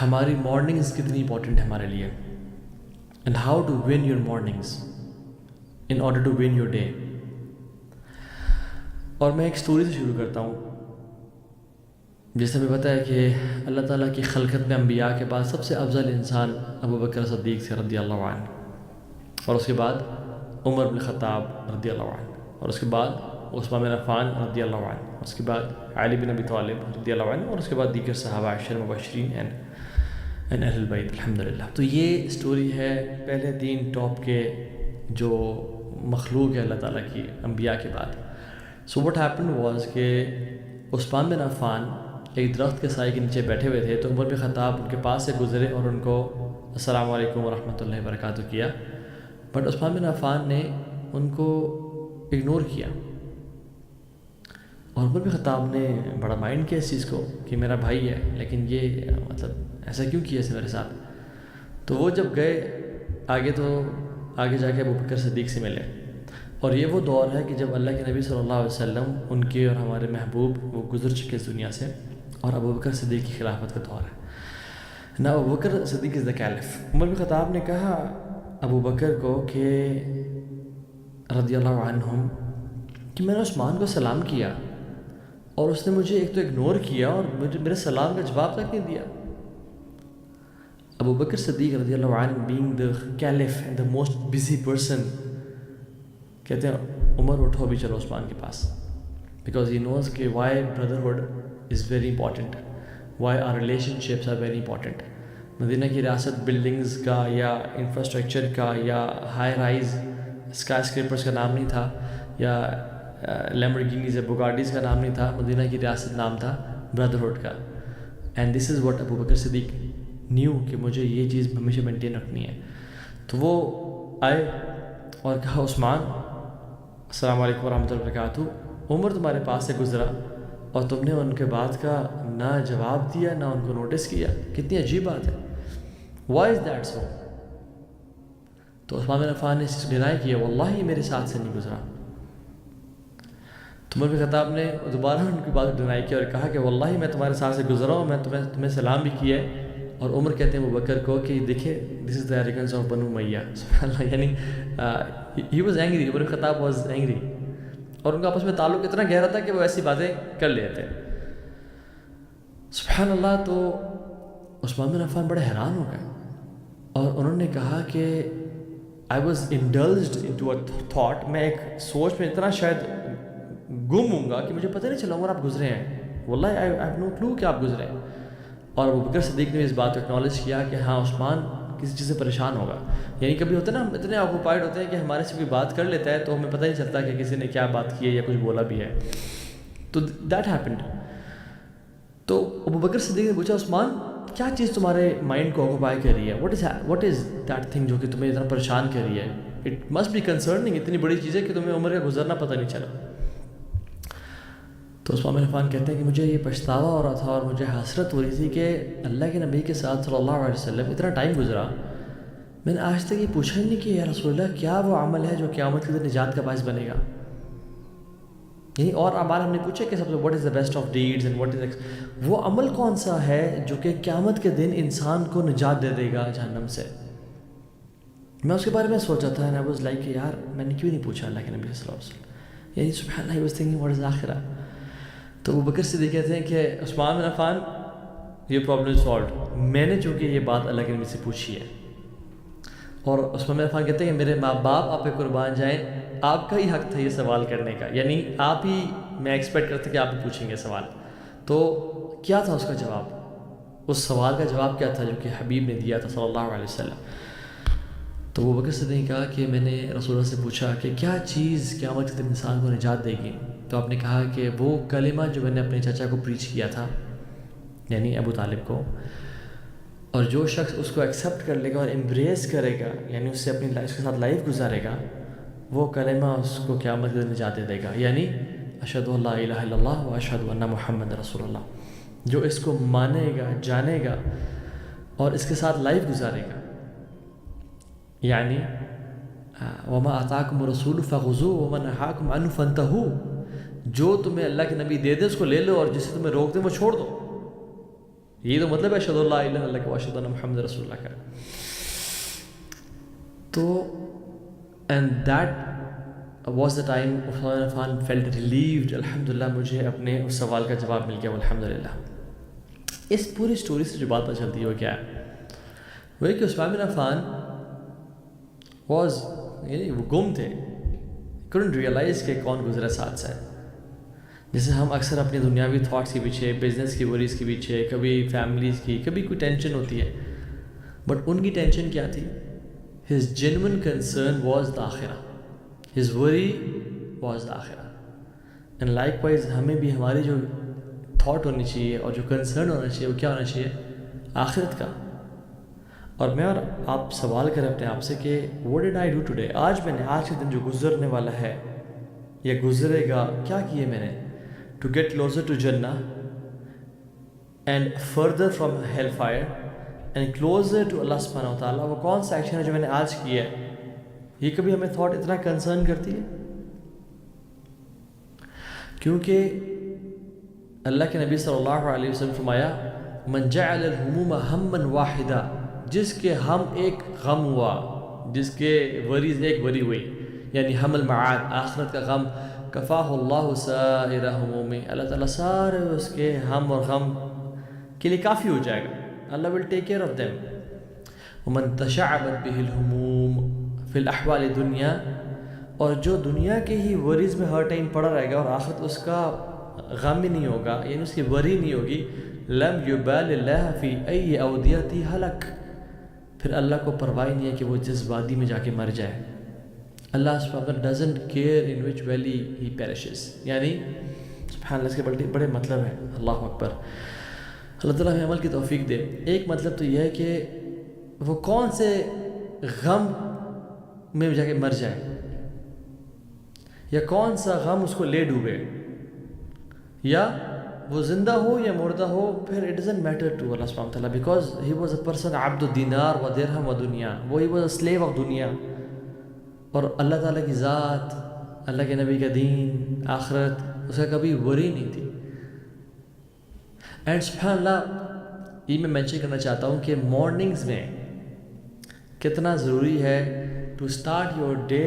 ہماری مارننگز کتنی امپورٹنٹ ہے ہمارے لیے، and how to win your mornings in order to win your day. اور میں ایک سٹوری سے شروع کرتا ہوں. جیسے ہمیں پتہ ہے کہ اللہ تعالیٰ کی خلقت میں انبیاء کے بعد سب سے افضل انسان ابو بکر صدیق سے رضی اللہ عنہ، اور اس کے بعد عمر بن خطاب رضی اللہ عنہ، اور اس کے بعد عثمان بن عفان رضی اللہ عنہ، اس کے بعد علی بن ابی طالب رضی اللہ عنہ، اور اس کے بعد دیگر صحابہ عشر مبشرین اہل البیت الحمدللہ. تو یہ سٹوری ہے پہلے 3 ٹاپ کے جو مخلوق ہے اللہ تعالیٰ کی انبیاء کے بعد. سو وٹ ہیپن واز کہ عثمان بن عفان ایک درخت کے سائے کے نیچے بیٹھے ہوئے تھے، تو عمر بن خطاب ان کے پاس سے گزرے اور ان کو السلام علیکم ورحمۃ اللہ وبرکاتہ کیا. بٹ عثمان بن عفان نے ان کو اگنور کیا، اور عمر بن خطاب نے بڑا مائنڈ کیا اس چیز کو کہ میرا بھائی ہے، لیکن یہ مطلب ایسا کیوں کیا اسے میرے ساتھ. تو وہ جب گئے تو آگے جا کے ابو بکر صدیق سے ملے. اور یہ وہ دور ہے کہ جب اللہ کے نبی صلی اللہ علیہ وسلم ان کے اور ہمارے محبوب وہ گزر چکے اس دنیا سے، اور ابو بکر صدیق کی خلافت کا دور ہے. نا ابو بکر صدیق از دا کیلف. عمر بن خطاب نے کہا ابو بکر کو کہ رضی اللہ عنہم کہ میں نے عثمان کو سلام کیا اور اس نے مجھے ایک تو اگنور کیا اور مجھے میرے سلام کا جواب تک نہیں دیا. ابو بکر صدیق رضی اللہ عنہ being the caliph and the most busy person کہتے ہیں عمر اٹھو بھی چلو عثمان کے پاس، بیکاز ہی نوز کہ why brotherhood is very important, why are relationships are very important. Medina کی ریاست بلڈنگز کا یا انفراسٹرکچر کا یا ہائی رائز اسکائی اسکریپرز کا نام نہیں تھا، یا لیمبورگینیز یا بوگاٹیز کا نام نہیں تھا. مدینہ کی ریاست نام تھا بردرہڈ کا. And this is what Abu Bakr Siddiq knew کہ مجھے یہ چیز ہمیشہ مینٹین رکھنی ہے. تو وہ آئے اور کہا عثمان السلام علیکم ورحمۃ اللہ وبرکاتہ، عمر تمہارے پاس سے گزرا اور تم نے ان کے بات کا نہ جواب دیا نہ ان کو نوٹس کیا. کتنی عجیب بات ہے. Why is that so? تو عثمان بن عفان نے اس چیز کو ڈینائی کیا، واللہ یہ میرے ساتھ سے نہیں گزرا. تو عمر بن خطاب نے دوبارہ ان کی بات کو ڈینائی کیا اور کہا کہ واللہ میں تمہارے ساتھ سے گزرا ہوں، میں تمہیں سلام بھی کیا ہے. اور عمر کہتے ہیں ابو بکر کو کہ دیکھے دس از دا ایروگنس آف بنو امیہ. سبحان اللہ، یعنی ہی واز اینگری، عمر بن خطاب واز اینگری، اور ان کا آپس میں تعلق اتنا گہرا تھا کہ وہ ایسی باتیں کر لیتے. سبحان اللہ. تو عثمان بن عفان بڑے حیران ہو گئے اور انہوں نے کہا کہ I was indulged into a thought, میں ایک سوچ میں اتنا شاید گم ہوں گا کہ مجھے پتہ نہیں چلا عمر آپ گزرے ہیں. واللہ آئی ہیو نو کلو کہ آپ گزرے ہیں. اور ابو بکر صدیق نے اس بات کو اکنالج کیا کہ ہاں عثمان کسی چیز سے پریشان ہوگا. یعنی کبھی ہوتا ہے نا، ہم اتنے آکوپائڈ ہوتے ہیں کہ ہمارے سے کوئی بات کر لیتا ہے تو ہمیں پتہ نہیں چلتا کہ کسی نے کیا بات کی ہے یا کچھ بولا بھی ہے. تو دیٹ ہیپنڈ. تو ابو بکر صدیق نے پوچھا عثمان کیا چیز تمہارے مائنڈ کو آکوپائی کر رہی ہے، واٹ از دیٹ تھنگ جو کہ تمہیں اتنا پریشان کر رہی ہے. اٹ مسٹ بی کنسرننگ، اتنی بڑی چیز ہے کہ تمہیں عمر کا گزرنا پتہ نہیں چلا. تو عثمان بن عفان کہتے ہیں کہ مجھے یہ پچھتاوا ہو رہا تھا اور مجھے حسرت ہو رہی تھی کہ اللہ کے نبی کے ساتھ صلی اللہ علیہ وسلم اتنا ٹائم گزرا، میں نے آج تک یہ پوچھا ہی نہیں کہ یا رسول اللہ کیا وہ عمل ہے جو قیامت کے دن نجات کا باعث بنے گا. یعنی اور اعمال ہم نے پوچھے کہ سب سے what is the best of deeds and what is وہ عمل کون سا ہے جو کہ قیامت کے دن انسان کو نجات دے دے گا جہنم سے. میں اس کے بارے میں سوچا تھا اینڈ آئی واز لائک کہ یار میں نے کیوں نہیں پوچھا اللہ کے نبی صلی اللہ علیہ وسلم. یعنی سبحان اللہ، he was thinking what is آخرہ. تو وہ بکر صدیق کہتے ہیں کہ عثمان بن عفان یہ پرابلم سالوڈ، میں نے چونکہ یہ بات اللہ کے نبی سے پوچھی ہے. اور عثمان بن عفان کہتے ہیں کہ میرے ماں باپ آپ پہ قربان جائیں، آپ کا ہی حق تھا یہ سوال کرنے کا، یعنی آپ ہی، میں ایکسپیکٹ کرتا کہ آپ ہی پوچھیں گے سوال. تو کیا تھا اس کا جواب؟ اس سوال کا جواب کیا تھا جو کہ حبیب نے دیا تھا صلی اللہ علیہ وسلم؟ تو وہ بکر صدیق نے کہا کہ میں نے رسول اللہ سے پوچھا کہ کیا چیز قیامت کے دن انسان کو نجات دے گی؟ تو آپ نے کہا کہ وہ کلمہ جو میں نے اپنے چچا کو پریچ کیا تھا، یعنی ابو طالب کو، اور جو شخص اس کو ایکسیپٹ کر لے گا اور امبریس کرے گا، یعنی اس سے اپنی اس کے ساتھ لائف گزارے گا، وہ کلمہ اس کو قیامت کے دن نجات دے گا. یعنی اشہد ان لا الہ الا اللہ و اشہد ان محمد رسول اللہ. جو اس کو مانے گا، جانے گا اور اس کے ساتھ لائف گزارے گا. یعنی وما آتاکم الرسول فخذوہ وما نہاکم عنہ فانتہوا، جو تمہیں اللہ کے نبی دے دے اس کو لے لو اور جسے تمہیں روک دے وہ چھوڑ دو. یہ تو مطلب ہے اشہد ان لا الہ الا اللہ و اشہد ان محمد رسول اللہ کا. تو and that was the time Usman Affan felt ریلیوڈ. الحمدللہ مجھے اپنے اس سوال کا جواب مل گیا الحمدللہ. اس پوری سٹوری سے جو بات پتہ چلتی ہے وہ کیا ہے؟ وہ ہے کہ عثمان بن عفان واز یعنی وہ گم تھے, couldn't ریئلائز کہ کون گزرا ساتھ سے. جیسے ہم اکثر اپنی دنیاوی تھاٹس کے پیچھے, بزنس کی وریز کے پیچھے, کبھی فیملیز کی, کبھی کوئی ٹینشن ہوتی ہے, بٹ ان کی ٹینشن کیا تھی؟ his genuine concern was the آخرہ, his worry was the آخرہ. and likewise ہمیں بھی ہماری جو تھاٹ ہونی چاہیے اور جو کنسرن ہونا چاہیے وہ کیا ہونا چاہیے؟ آخرت کا. اور میں اور آپ سوال کریں اپنے آپ سے کہ what did I do today؟ آج میں نے, آج کے دن جو گزرنے والا ہے یا گزرے گا, کیا کیے میں نے to get closer to Jannah and further from hellfire and closer to Allah subhanahu wa ta'ala. وہ کون سا ایکشن ہے جو میں نے آج کیا ہے؟ یہ کبھی ہمیں تھاٹ اتنا کنسرن کرتی ہے؟ کیونکہ اللہ کے نبی صلی اللہ علیہ وسلم فرمایا من جعل الہموم ہما واحدا, جس کے ہم ایک غم ہوا, جس کے وریز ایک وری ہوئی, یعنی ہم المعاد آخرت کا غم, کفاہ اللہ سائر ہمومی, اللہ تعالیٰ سارے اس کے ہم اور غم کے لیے کافی ہو جائے گا. اللہ will take care of them. ومن تشعبت به الہموم فی الاحوال دنیا, اور جو دنیا کے ہی وریز میں ہر ٹائم پڑا رہے گا اور آخرت اس کا غم ہی نہیں ہوگا, یعنی اس کی وری نہیں ہوگی, لم یبال اللہ فی ای اودیتی ہلک, پھر اللہ کو پرواہ نہیں ہے کہ وہ جس وادی میں جا کے مر جائے. اللہ سبحانہ وتعالی doesn't care in which valley he perishes. یعنی سبحان اللہ, اس کے بڑے مطلب ہیں. اللہ اکبر. اللہ تعالیٰ ہمیں عمل کی توفیق دے. ایک مطلب تو یہ ہے کہ وہ کون سے غم میں جا کے مر جائے, یا کون سا غم اس کو لے ڈوبے, یا وہ زندہ ہو یا مردہ ہو, پھر it doesn't matter to Allah subhanahu wa ta'ala because he was a person عبد الدینار و درہم و دنیا, وہ he was a slave of دنیا. اور اللہ تعالیٰ کی ذات, اللہ کے نبی کا دین, آخرت, اس کا کبھی وری نہیں تھی. اینڈ سبحان اللہ, یہ میں مینشن کرنا چاہتا ہوں کہ مارننگز میں کتنا ضروری ہے to start your day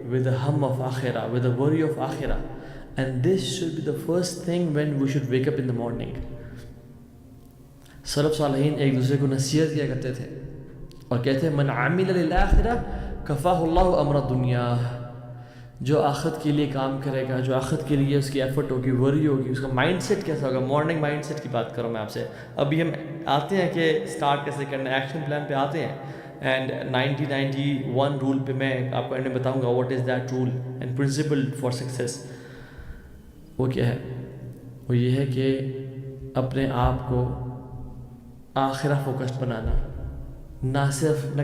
with ہم آف آخرہ, ود a worry of آخرہ. And this should be the first thing when we should wake up in the morning. سلف صالحین ایک دوسرے کو نصیحت کیا کرتے تھے اور کہتے ہیں من عمل للآخرہ کفاہ اللہ امر دنیا, جو آخرت کے لیے کام کرے گا, جو آخرت کے لیے اس کی ایفرٹ ہوگی, وری ہوگی, اس کا مائنڈ سیٹ کیسا ہوگا. مارننگ مائنڈ سیٹ کی بات کروں میں آپ سے. ابھی ہم آتے ہیں کہ اسٹارٹ کیسے کرنا ہے, ایکشن پلان پہ آتے ہیں. اینڈ 1991 رول پہ میں آپ کو اینڈ میں بتاؤں گا what is that role and principle for success. وہ کیا ہے؟ وہ یہ ہے کہ اپنے آپ کو آخرہ فوکسڈ بنانا, نہ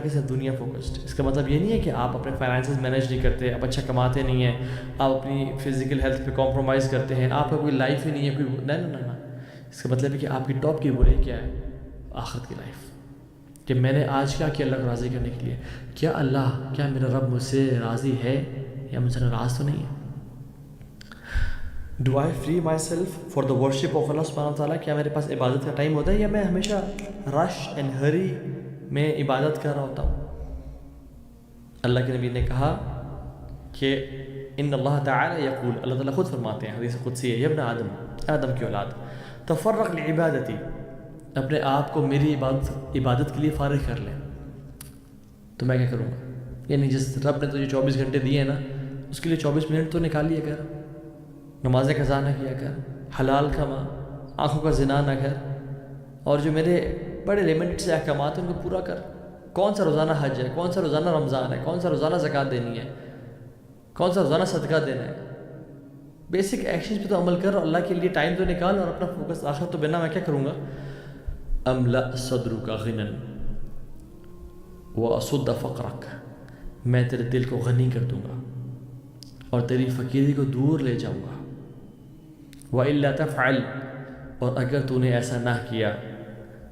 کہ صرف دنیا فوکسڈ. اس کا مطلب یہ نہیں ہے کہ آپ اپنے فائنانسز مینیج نہیں کرتے, آپ اچھا کماتے نہیں ہیں, آپ اپنی فزیکل ہیلتھ پہ کمپرومائز کرتے ہیں, آپ کا کوئی لائف ہی نہیں ہے, کوئی نہ. اس کا مطلب ہے کہ آپ کی ٹاپ کی وری کیا ہے؟ آخرت کی لائف. کہ میں نے آج کیا کیا اللہ کو راضی کرنے کے لیے. کیا میرا رب مجھ سے راضی ہے یا مجھ سے ناراض تو نہیں ہے؟ Do I free myself for the worship of اللہ سبحانہ وتعالیٰ. کیا میرے پاس عبادت کا ٹائم ہوتا ہے یا میں ہمیشہ رش اینڈ ہری میں عبادت کر رہا ہوتا ہوں؟ اللہ کے نبی نے کہا کہ ان اللہ تعالی یقول, اللہ تعالیٰ خود فرماتے ہیں, حدیث قدسی ہے, یا ابن آدم کی اولاد, تفرغ لعبادتی, اپنے آپ کو میری عبادت کے لیے فارغ کر لیں. تو میں کیا کروں گا؟ یعنی جس رب نے تجھے 24 گھنٹے دیے ہیں نا, اس کے لیے 24 منٹ تو نکال لیا کر. نمازیں قضا نہ کیا کر, حلال کما, آنکھوں کا زنا نہ کر, اور جو میرے بڑے لمیٹڈ سے احکامات ہیں ان کو پورا کر. کون سا روزانہ حج ہے, کون سا روزانہ رمضان ہے, کون سا روزانہ زکوٰۃ دینی ہے, کون سا روزانہ صدقہ دینا ہے. بیسک ایکشنز پہ تو عمل کر, اور اللہ کے لیے ٹائم تو نکال, اور اپنا فوکس آخر تو بنا. میں کیا کروں گا؟ املا صدرک غنا واصد فقرک, میں تیرے دل کو غنی کر دوں گا اور تیری فقیری کو دور لے جاؤں گا. وَإِلَّا تَفْعَلْ, اور اگر تو نے ایسا نہ کیا,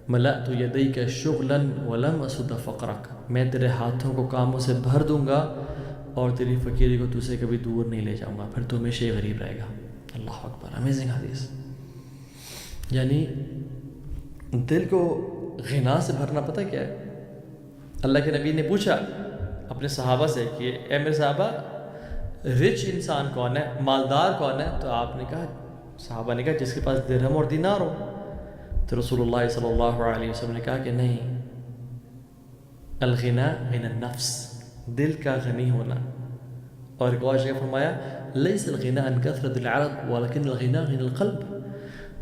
ملأت يَدَيْكَ شُغْلًا وَلَمْ أَسُدَّ فَقْرَكَ, میں تیرے ہاتھوں کو کاموں سے بھر دوں گا اور تیری فقیری کو تجھ سے کبھی دور نہیں لے جاؤں گا, پھر تو ہمیشہ ہی غریب رہے گا. اللہ اکبر, امیزنگ حدیث. یعنی دل کو غنا سے بھرنا پتہ کیا ہے؟ اللہ کے نبی نے پوچھا اپنے صحابہ سے کہ اے میرے صحابہ رچ انسان کون ہے، مالدار کون ہے؟ تو آپ نے کہا، صحابہ نے کہا جس کے پاس درہم اور دینار ہو. تو رسول اللہ صلی اللہ علیہ وسلم نے کہا کہ نہیں، الغنا من النفس، دل کا غنی ہونا. اور ایک اور جگہ فرمایا لیس الغنا عن کثرت العرض ولکن الغنا من القلب.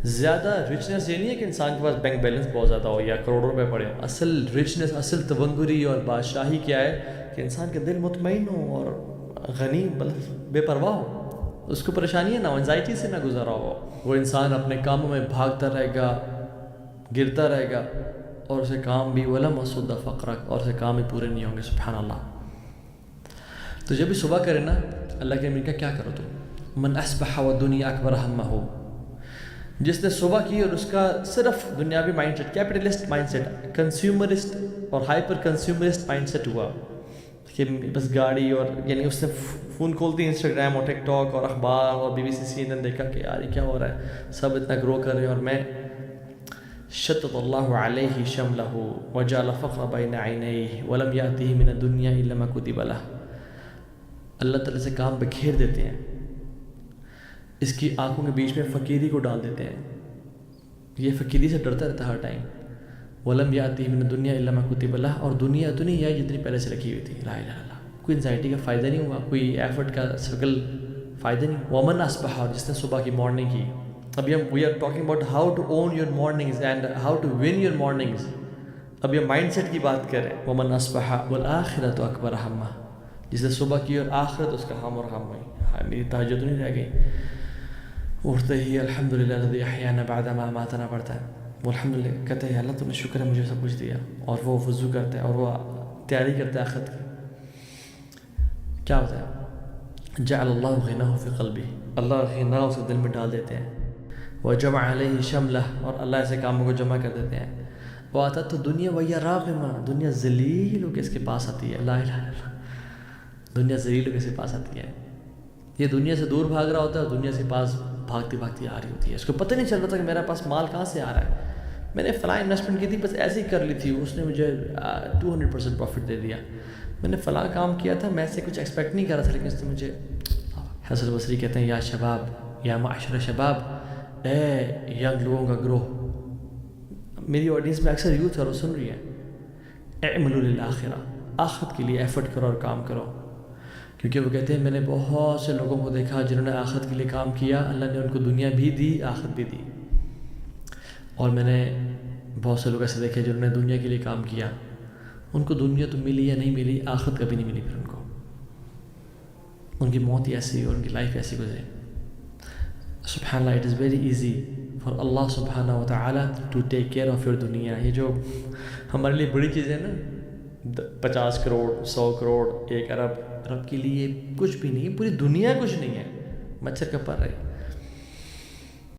زیادہ رچنس یہ نہیں ہے کہ انسان کے پاس بینک بیلنس بہت زیادہ ہو یا کروڑوں روپے پڑے ہو. اصل رچنس، اصل تبنگری اور بادشاہی کیا ہے کہ انسان کے دل مطمئن ہو اور غنی بے پرواہ ہو، اس کو پریشانیاں نہ ہو، انزائٹی سے نہ گزرا ہو. وہ انسان اپنے کاموں میں بھاگتا رہے گا، گرتا رہے گا، اور اسے کام بھی ولم اسد فقرک، اور اسے کام بھی پورے نہیں ہوں گے. سبحان اللہ. تو جب بھی صبح کرے نا، اللہ کے امین کا کیا کرو تو من اصبح والدنیا اکبر ہمہ، جس نے صبح کی اور اس کا صرف دنیاوی mindset, capitalist mindset, consumerist اور ہائپر کنزیومرسٹ مائنڈ سیٹ ہوا کہ بس گاڑی، اور یعنی اس نے فون کھولتی انسٹاگرام اور ٹک ٹاک اور اخبار اور BBC CNN دیکھا کہ یار یہ کیا ہو رہا ہے، سب اتنا گرو کر رہے ہیں اور میں. شتت اللہ علیہ شملہ وجعل فقر بین عینیہ ولم یأتہ من الدنیا الا ما کتب لہ. اللہ تعالیٰ سے کام بکھیر دیتے ہیں، اس کی آنکھوں کے بیچ میں فقیری کو ڈال دیتے ہیں، یہ فقیری سے ڈرتا رہتا ہر ٹائم. ولم یأتہ من الدنیا الا ما کتب لہ، اور دنیا اتنی ہے جتنی پہلے سے رکھی ہوئی تھی. لا الہ الا اللہ. کوئی انزائٹی کا فائدہ نہیں ہوا، کوئی ایفرٹ کا سرکل فائدہ نہیں. ومن اصبح، اور جس نے صبح کی مارننگ کی. ابھی ہم we are talking about how to own your mornings and how to win your mornings. اب یہ مائنڈ سیٹ کی بات کریں. ومن اصبح والآخرۃ اکبر ہمہ، جس نے صبح کی اور آخرت اس کا ہم اور غم ہوئی. میری تہجد نہیں رہ گئی، اٹھتے ہی الحمدللہ الذی احیانا بعد ما اماتنا پڑھتا ہے. وہ الحمدللہ کہتے ہیں اللہ تم نے شکر ہے مجھے سب کچھ دیا. اور وہ وضو کرتا ہے اور وہ تیاری کرتا ہے آخرت کی. کیا ہوتا ہے؟ جعل اللہ غناہ فی قلبی، اللہ غنا اسے دل میں ڈال دیتے ہیں. وجمع علیہ شملہ، اور اللہ ایسے کاموں کو جمع کر دیتے ہیں. واتت دنیا وہی راغمہ، دنیا ذلیل ہو کے اس کے پاس آتی ہے. لا الہ الا اللہ. دنیا ذلیل ہو کے اس کے پاس آتی ہے. یہ دنیا سے دور بھاگ رہا ہوتا ہے اور دنیا سے پاس بھاگتی بھاگتی آ رہی ہوتی ہے. اس کو پتہ نہیں چل رہا تھا کہ میرا پاس مال کہاں سے آ رہا ہے. میں نے فلاں انویسٹمنٹ کی تھی، بس ایسے ہی کر لی تھی، اس نے مجھے 200% پروفٹ دے دیا. میں نے فلاں کام کیا تھا، میں سے کچھ ایکسپیکٹ نہیں کر رہا تھا، لیکن اس نے مجھے. حسن بصری کہتے ہیں یا شباب، یا معاشر شباب، اے ینگ لوگوں کا گروہ. میری آڈینس میں اکثر یوتھ ہے اور وہ سن رہی ہے. اعملوا للآخرہ، آخرت کے لیے ایفرٹ کرو اور کام کرو. کیونکہ وہ کہتے ہیں میں نے بہت سے لوگوں کو دیکھا جنہوں نے آخرت کے لیے کام کیا، اللہ نے ان کو دنیا بھی دی، آخرت بھی دی. اور میں نے بہت سے لوگ ایسے دیکھے جنہوں نے دنیا کے لیے کام کیا، ان کو دنیا تو ملی یا نہیں ملی، آخرت کبھی نہیں ملی. پھر ان کو ان کی موت ہی ایسی اور ان کی لائف ایسی گزری. سبحان اللہ. It is very easy for اللہ سبحانہ و تعالیٰ to take care of your دنیا. یہ جو ہمارے لیے بڑی چیزیں نا، 50 کروڑ، 100 کروڑ، 1 ارب، رب کے لیے کچھ بھی نہیں، پوری دنیا کچھ نہیں ہے. مچھر کا پر ہے.